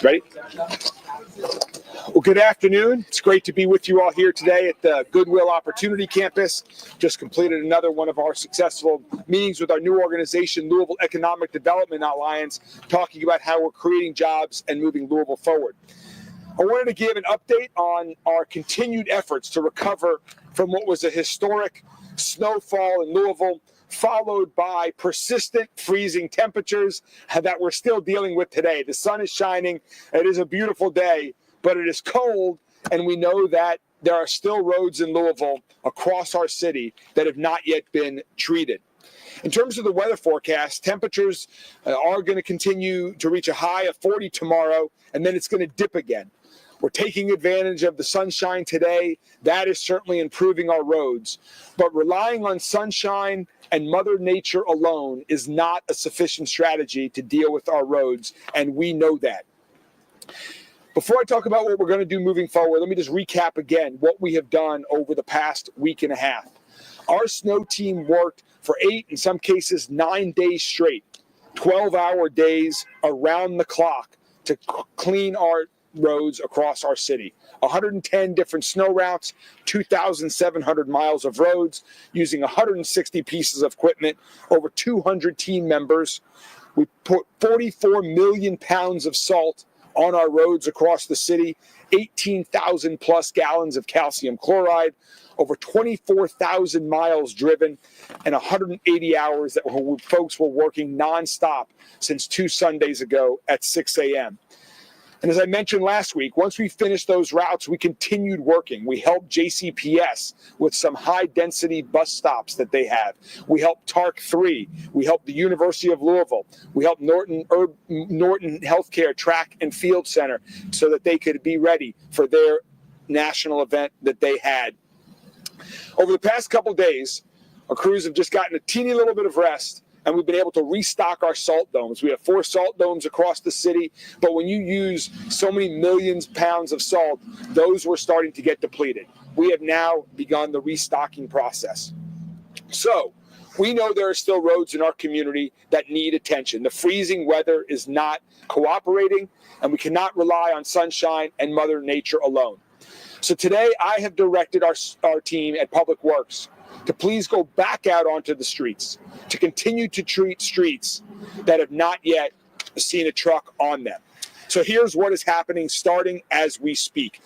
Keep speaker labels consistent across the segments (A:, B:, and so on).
A: Ready? Well, good afternoon. It's great to be with you all here today at the Goodwill Opportunity Campus. Just completed another one of our successful meetings with our new organization, Louisville Economic Development Alliance, talking about how we're creating jobs and moving Louisville forward. I wanted to give an update on our continued efforts to recover from what was a historic snowfall in Louisville, followed by persistent freezing temperatures that we're still dealing with today. The sun is shining. It is a beautiful day, but it is cold, and we know that there are still roads in Louisville across our city that have not yet been treated. In terms of the weather forecast, temperatures are going to continue to reach a high of 40 tomorrow, and then it's going to dip again. We're taking advantage of the sunshine today. That is certainly improving our roads. But relying on sunshine and Mother Nature alone is not a sufficient strategy to deal with our roads, and we know that. Before I talk about what we're going to do moving forward, let me just recap again what we have done over the past week and a half. Our snow team worked for 8, in some cases 9 days straight, 12-hour days around the clock to clean our roads across our city. 110 different snow routes, 2,700 miles of roads, using 160 pieces of equipment, over 200 team members. We put 44 million pounds of salt on our roads across the city, 18,000 plus gallons of calcium chloride, over 24,000 miles driven, and 180 hours that folks were working nonstop since 2 Sundays ago at 6 a.m. And as I mentioned last week, once we finished those routes, we continued working. We helped JCPS with some high-density bus stops that they have. We helped TARC 3. We helped the University of Louisville. We helped Norton Healthcare Track and Field Center so that they could be ready for their national event that they had. Over the past couple days, our crews have just gotten a teeny little bit of rest, and we've been able to restock our salt domes. We have 4 salt domes across the city, but when you use so many millions of pounds of salt, those were starting to get depleted. We have now begun the restocking process. So we know there are still roads in our community that need attention. The freezing weather is not cooperating, and we cannot rely on sunshine and Mother Nature alone. So today I have directed our team at Public Works to please go back out onto the streets, to continue to treat streets that have not yet seen a truck on them. So here's what is happening starting as we speak.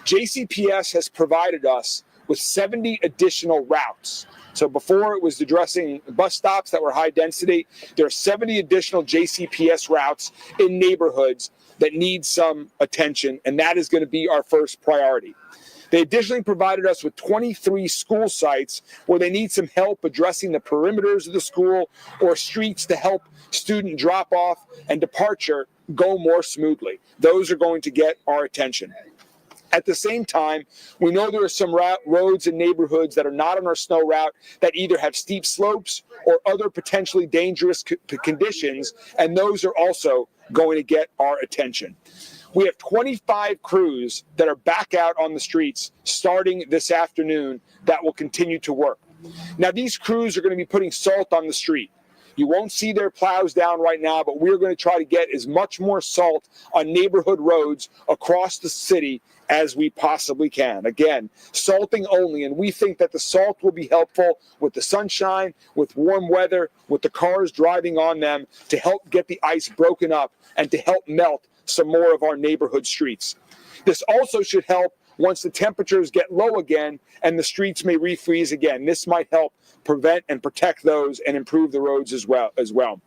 A: JCPS has provided us with 70 additional routes. So before it was addressing bus stops that were high density, there are 70 additional JCPS routes in neighborhoods that need some attention, and that is going to be our first priority. They additionally provided us with 23 school sites where they need some help addressing the perimeters of the school or streets to help student drop-off and departure go more smoothly. Those are going to get our attention. At the same time, we know there are some roads and neighborhoods that are not on our snow route that either have steep slopes or other potentially dangerous conditions, and those are also going to get our attention. We have 25 crews that are back out on the streets starting this afternoon that will continue to work. Now, these crews are going to be putting salt on the street. You won't see their plows down right now, but we're going to try to get as much more salt on neighborhood roads across the city as we possibly can. Again, salting only, and we think that the salt will be helpful with the sunshine, with warm weather, with the cars driving on them to help get the ice broken up and to help melt some more of our neighborhood streets. This also should help once the temperatures get low again and the streets may refreeze again. This might help prevent and protect those and improve the roads as well.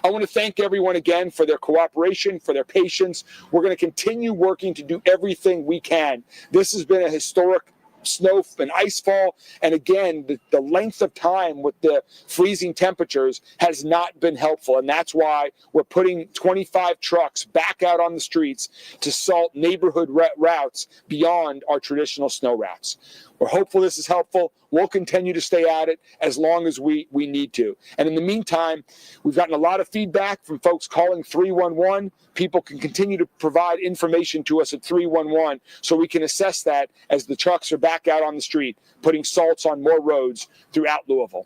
A: I want to thank everyone again for their cooperation, for their patience. We're going to continue working to do everything we can. This has been a historic snow and ice fall, and again, the length of time with the freezing temperatures has not been helpful, and that's why we're putting 25 trucks back out on the streets to salt neighborhood routes beyond our traditional snow routes. We're hopeful this is helpful. We'll continue to stay at it as long as we need to. And in the meantime, we've gotten a lot of feedback from folks calling 311. People can continue to provide information to us at 311 so we can assess that as the trucks are back out on the street, putting salts on more roads throughout Louisville.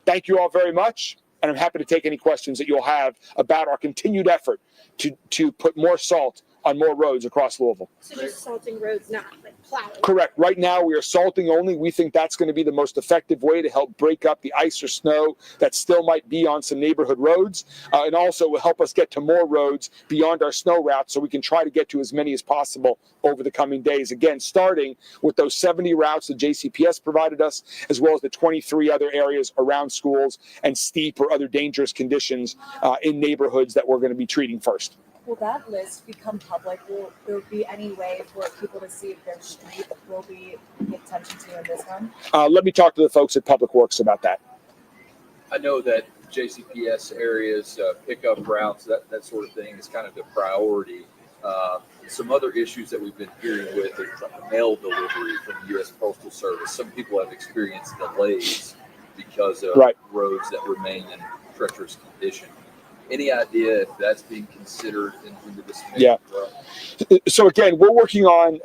A: Thank you all very much. and I'm happy to take any questions that you'll have about our continued effort to put more salt on more roads across Louisville.
B: So just salting roads, not like plowing?
A: Correct. Right now, we are salting only. We think that's going to be the most effective way to help break up the ice or snow that still might be on some neighborhood roads, and also will help us get to more roads beyond our snow routes so we can try to get to as many as possible over the coming days. Again, starting with those 70 routes that JCPS provided us, as well as the 23 other areas around schools and steep or other dangerous conditions in neighborhoods that we're going to be treating first.
C: Will that list become public? Will there be any way for people to see if their street will be paid attention to in this one?
A: Let me talk to the folks at Public Works about that.
D: I know that JCPS areas, pickup routes, that sort of thing is kind of the priority. Some other issues that we've been hearing with is mail delivery from the U.S. Postal Service. Some people have experienced delays because of roads that remain in treacherous condition. Any idea if that's being considered into this?
A: Yeah. So again, we're working on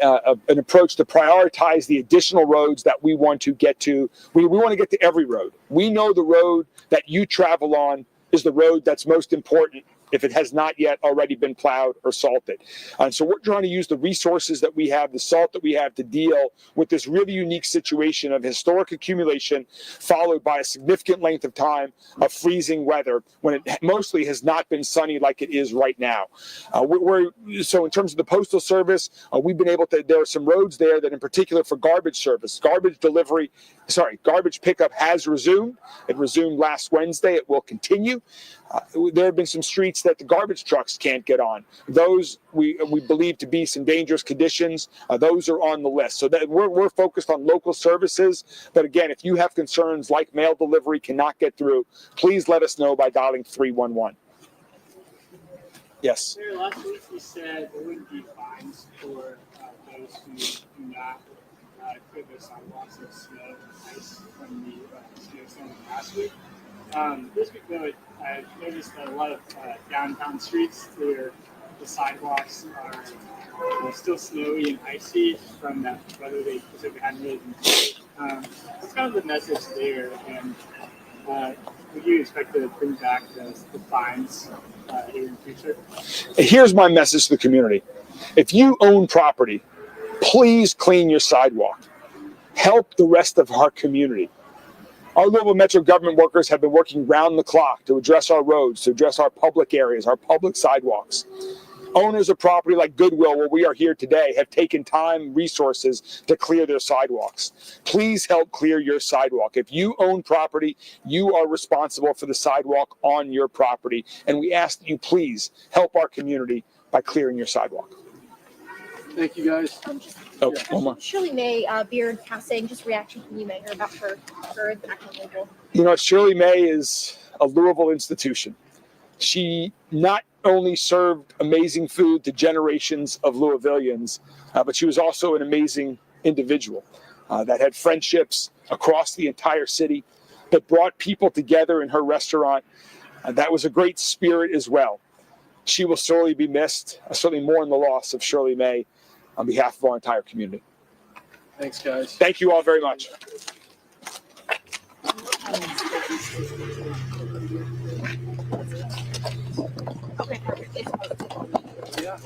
A: an approach to prioritize the additional roads that we want to get to. We want to get to every road. We know the road that you travel on is the road that's most important if it has not yet already been plowed or salted. And so we're trying to use the resources that we have, the salt that we have, to deal with this really unique situation of historic accumulation followed by a significant length of time of freezing weather when it mostly has not been sunny like it is right now. So in terms of the Postal Service, we've been able to, there are some roads there that in particular for garbage service, garbage pickup has resumed. It resumed last Wednesday. It will continue. There have been some streets that the garbage trucks can't get on. Those we believe to be some dangerous conditions. Those are on the list. So that we're focused on local services. But again, if you have concerns like mail delivery cannot get through, please let us know by dialing 311. Yes.
E: Mayor, last week you said there wouldn't be fines for those who do not clear their sidewalks of snow and ice from the snowstorm last week. This week, though, I've noticed that a lot of downtown streets where the sidewalks are still snowy and icy from that weather they hadn't really been cold. What's kind of the message there? And would you expect to bring back the fines here in the future?
A: Here's my message to the community. If you own property, please clean your sidewalk. Help the rest of our community. Our Louisville Metro government workers have been working round the clock to address our roads, to address our public areas, our public sidewalks. Owners of property like Goodwill, where we are here today, have taken time, resources to clear their sidewalks. Please help clear your sidewalk. If you own property, you are responsible for the sidewalk on your property. And we ask that you please help our community by clearing your sidewalk.
E: Thank you, guys.
A: One more.
B: Shirley May Beard passing, just reaction from you, Mayor, about her impact on Louisville.
A: You know, Shirley May is a Louisville institution. She not only served amazing food to generations of Louisvillians, but she was also an amazing individual that had friendships across the entire city, that brought people together in her restaurant. That was a great spirit as well. She will sorely be missed. I certainly mourn the loss of Shirley May on behalf of our entire community.
E: Thanks, guys.
A: Thank you all very much.
B: Okay, perfect.
E: Yeah.